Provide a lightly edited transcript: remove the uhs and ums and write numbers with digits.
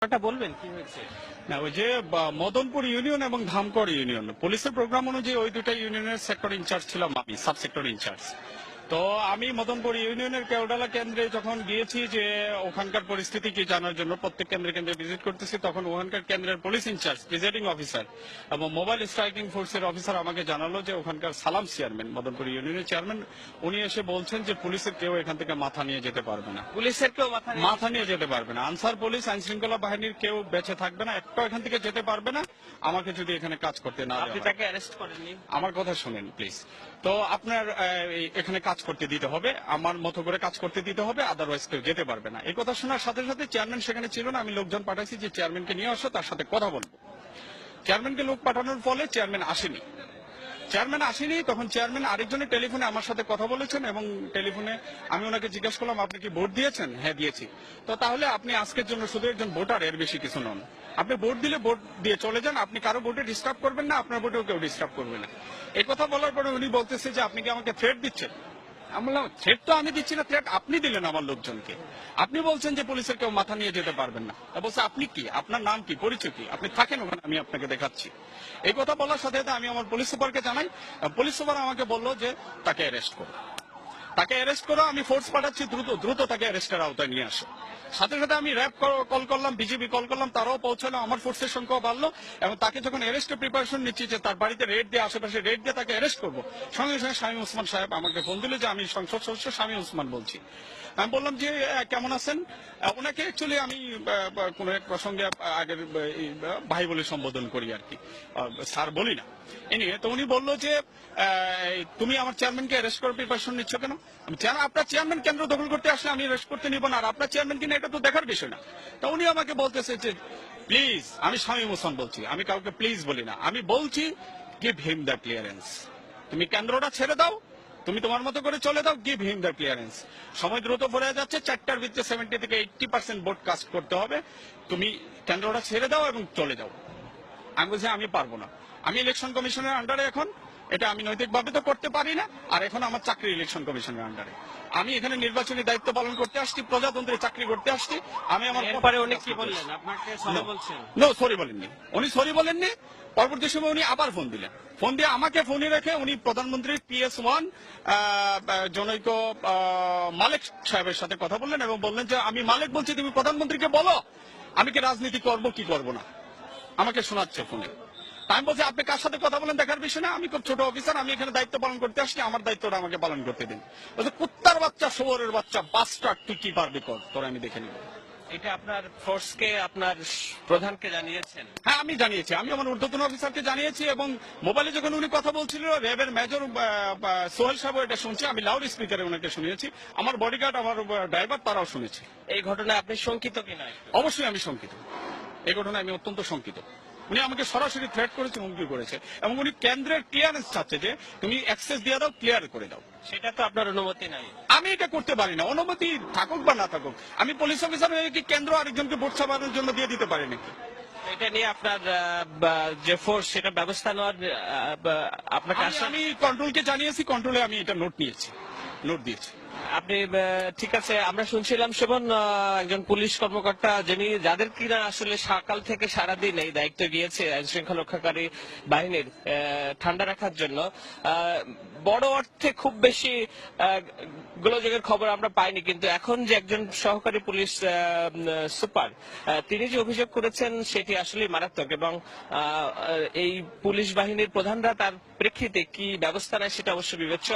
বলবেন কি হয়েছে? না, ওই যে মদনপুর ইউনিয়ন এবং ধামকড় ইউনিয়ন পুলিশের প্রোগ্রাম অনুযায়ী ওই দুটা ইউনিয়নের সেক্টর ইনচার্জ ছিলাম আমি, সাব সেক্টর ইনচার্জ। তো আমি মদনপুর ইউনিয়নের কেওডালা কেন্দ্রে যখন গিয়েছি যে ওখানকার পরিস্থিতি কি জানার জন্য প্রত্যেক কেন্দ্রে কেন্দ্রে ভিজিট করতেছি, তখন ওখানকার কেন্দ্রের পুলিশ ইনচার্জ, প্রিজাইডিং অফিসার এবং মোবাইল স্ট্রাইকিং ফোর্সের অফিসার আমাকে জানালো যে ওখানকার সালাম চেয়ারম্যান, মদনপুর ইউনিয়নের চেয়ারম্যান, উনি এসে বলছেন যে পুলিশের কেউ এখান থেকে মাথা নিয়ে যেতে পারবে না, পুলিশের কেউ মাথা নিয়ে যেতে পারবে না। আনসার পুলিশ, আইন শৃঙ্খলা বাহিনীর কেউ বেঁচে থাকবে না, একটাও এখান থেকে যেতে পারবে না আমাকে যদি এখানে কাজ করতে না আপনি দেওয়া হয়। তাকে অ্যারেস্ট করেননি? আমার কথা শুনেন প্লিজ। তো আপনার এখানে কাজ করতে দিতে হবে, আমার মতো করে কাজ করতে দিতে হবে, আদারওয়াইজ কেউ যেতে পারবে না। এই কথা শোনার সাথে সাথে চেয়ারম্যান সেখানে ছিল না, আমি লোকজন পাঠাইছি যে চেয়ারম্যানকে নিয়ে আসো, তার সাথে কথা বলবো। চেয়ারম্যানকে লোক পাঠানোর ফলে চেয়ারম্যান আসেনি। তখন চেয়ারম্যান আরেকজনের টেলিফোনে আমার সাথে কথা বলেছেন এবং টেলিফোনে আমি ওনাকে জিজ্ঞাসা করলাম, আপনি কি ভোট দিয়েছেন? হ্যাঁ দিয়েছি। তো তাহলে আপনি আজকের জন্য শুধু একজন ভোটার, এর বেশি কিছু নন। আপনি ভোট দিলে ভোট দিয়ে চলে যান, আপনি কারো ভোটে ডিস্টার্ব করবেন না, আপনার ভোটেও কেউ ডিস্টার্ব করবে না। এই কথা বলার পরে উনি বলতেছে যে আপনি কি আমাকে থ্রেট দিচ্ছেন? আমি বললাম, থ্রেট তো আমি দিচ্ছি না, থ্রেট আপনি দিলেন আমার লোকজনকে। আপনি বলছেন যে পুলিশের কেউ মাথা নিয়ে যেতে পারবেন না। বলছে আপনি কি, আপনার নাম কি, পরিচয় কি, আপনি থাকেন ওখানে, আমি আপনাকে দেখাচ্ছি। এই কথা বলার সাথে সাথে আমি আমার পুলিশ সুপারকে জানাই। পুলিশ সুপার আমাকে বললো যে তাকে অ্যারেস্ট করো, আমি ফোর্স পাঠাচ্ছি, দ্রুত তাকে অ্যারেস্টের আওতায় নিয়ে আসো। সাথে সাথে আমি র্যাব কল করলাম, বিজিবি কল করলাম, তারাও পৌঁছালো, আমার ফোর্সের সংখ্যাও বাড়লো এবং তাকে যখন অ্যারেস্টের প্রিপারেশন নিচ্ছি যে তার বাড়িতে রেড দিয়ে, আশেপাশে রেড দিয়ে তাকে অ্যারেস্ট করবো, সঙ্গে সঙ্গে শামীম ওসমান সাহেব আমাকে ফোন দিল যে আমি সংসদ সদস্য শামীম ওসমান বলছি। আমি বললাম যে কেমন আছেন? ওনাকে অ্যাকচুয়ালি আমি কোন এক প্রসঙ্গে আগের ভাই বলে সম্বোধন করি আর কি, স্যার বলি না। এনিয়ে তো উনি বললো যে তুমি আমার চেয়ারম্যানকে অ্যারেস্ট করার প্রিপারেশন নিচ্ছ কেন? আপনার চেয়ারম্যান কেন্দ্র দখল করতে আসলে আমি অ্যারেস্ট করতে নিব না, আর আপনার চেয়ারম্যান কিনা এটা তো দেখার বিষয় না। তো উনি আমাকে বলতেছে যে প্লিজ, আমি শামীম ওসমান বলছি, আমি কাউকে প্লিজ বলি না, আমি বলছি গিভ হিম দ্য ক্লিয়ারেন্স। তুমি কেন্দ্রটা ছেড়ে দাও, তুমি তোমার মতো করে চলে দাও, গিভ হিম দ্য ক্লিয়ারেন্স। সময় দ্রুত পড়ে যাচ্ছে, 4টার ভিতরে 70 থেকে 80% ভোট কাস্ট করতে হবে, তুমি কেন্দ্রটা ছেড়ে দাও এবং চলে যাও। আমি বলছি আমি পারবো না, আমি ইলেকশন কমিশনের আন্ডারে, এখন এটা আমি নৈতিকভাবে তো করতে পারি না, আর এখন আমার চাকরি ইলেকশন কমিশনের আন্ডারে, আমি এখানে নির্বাচনী দায়িত্ব পালন করতে আসছি, প্রজাতন্ত্রের চাকরি করতে আসছি। আমি আমার এরপরে উনি কি বললেন? আপনাকে সরি বলছেন? নো, সরি বলেননি, উনি সরি বলেননি। পরবর্তী সময় উনি আবার ফোন দিলেন, ফোন দিয়ে আমাকে ফোনে রেখে উনি প্রধানমন্ত্রী PS1 জনৈক মালিক সাহেবের সাথে কথা বললেন এবং বললেন যে আমি মালিক বলছি, তুমি প্রধানমন্ত্রীকে বলো আমি কি রাজনীতি করবো কি করবো না, আমাকে শোনাচ্ছে ফোনে। আমি বলছি আপনি কার সাথে কথা বলেন দেখার বিষয় না, আমি খুব ছোট অফিসার, আমি এখানে দায়িত্ব পালন করতে আসছি, আমার দায়িত্বটা আমাকে পালন করতে দিন। বলছে কুত্তার বাচ্চা, শোরের বাচ্চা, বাস্টার্ড, তুই কি পারবি কর, তোরা আমি দেখে নিব। এটা আপনার ফোর্সকে, আপনার প্রধানকে জানিয়েছেন? হ্যাঁ আমি জানিয়েছি, আমি আমার ঊর্ধ্বতন অফিসারকে জানিয়েছি এবং মোবাইলে যখন উনি কথা বলছিল র্যাবের মেজর সোহেল সাহেব এটা শুনছে, আমি লাউড স্পিকারে ওনাকে শুনিয়েছি, আমার বডিগার্ড, আমার ড্রাইভার তারাও শুনেছে। এই ঘটনায় আপনি শঙ্কিত কিনা? অবশ্যই আমি শঙ্কিত, এই ঘটনায় আমি অত্যন্ত শঙ্কিত। উনি আমাকে সরাসরি থ্রেট করেছে, হুমকি করেছে এবং উনি কেন্দ্রের ক্লিয়ারেন্স চাচ্ছে যে তুমি অ্যাক্সেস দিয়ে দাও, ক্লিয়ার করে দাও। সেটা তো আপনার অনুমতি নাই। আমি এটা করতে পারি না, অনুমতি থাকুক বা না থাকুক, আমি পুলিশ অফিসার হয়ে কি কেন্দ্র আরেকজনকে ভোট ছাপানোর জন্য দিয়ে দিতে পারি নাকি? এটা নিয়ে আপনার যে ফোর্স, সেটা ব্যবস্থা নেওয়ার আপনাকে আমি কন্ট্রোলকে জানিয়েছি, কন্ট্রোলে আমি এটা নোট দিয়েছি। আপনি ঠিক আছে, আমরা শুনছিলাম শোভন, একজন পুলিশ কর্মকর্তা যিনি, যাদের কিনা আসলে সকাল থেকে সারাদিন এই দায়িত্ব গিয়েছে আইন শৃঙ্খলা রক্ষাকারী বাহিনীর ঠান্ডা রাখার জন্য, বড় অর্থে খুব বেশি গোলযোগের খবর আমরা পাইনি, কিন্তু এখন যে একজন সহকারী পুলিশ সুপার তিনি যে অভিযোগ করেছেন সেটি আসলে মারাত্মক এবং এই পুলিশ বাহিনীর প্রধানরা তার প্রেক্ষিতে কি ব্যবস্থা নেয় সেটা অবশ্য বিবেচ্য।